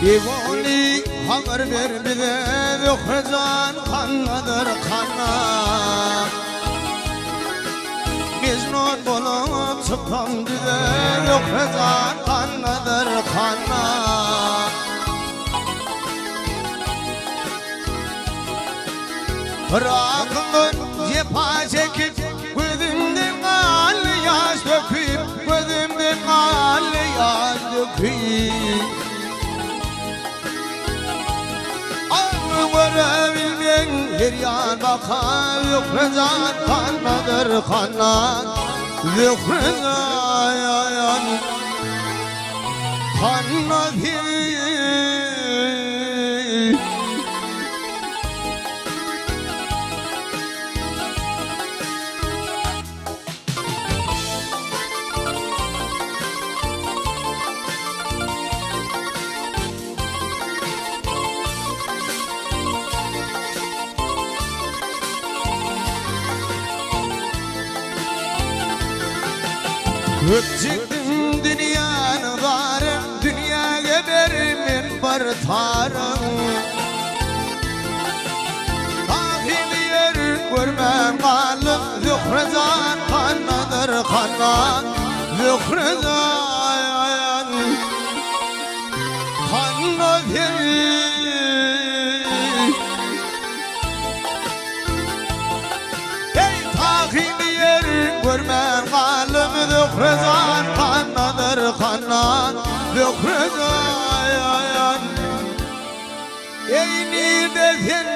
İvoli haber ver bize Zührezan kannadır kanna Mecnun bulup çıkam bize Zührezan kannadır kanna Bırakın cefa çekip gözümden al yaş döküp gözümden al yaş döküp Görebilmen her yan bakar Zührezan kannadır kanna Zührezan kannadır Öpçüktüm dünyanı varım Dünya geberimin bartarım Tahil yer görmem kalım Zührezan kannadır kanna Zührezan kannadır Ey tahil yer görmem kalım Zührezan kannadır kanna Zührezan Ey neredesin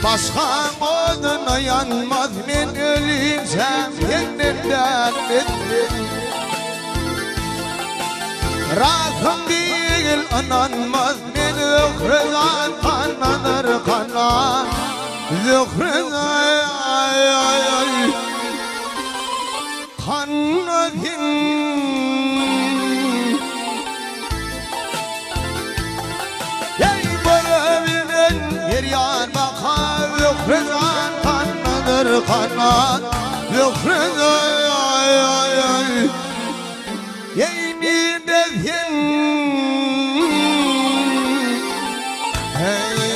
Başka oduna yanmaz men ölümsem Yeniden bittim Rakım değil ananmaz men Zührezan kannadır kanna Zührezan kannadır Ey görebilen her yan bakar Zührezan kannadır kanna Zührezan Ey neredesin Hey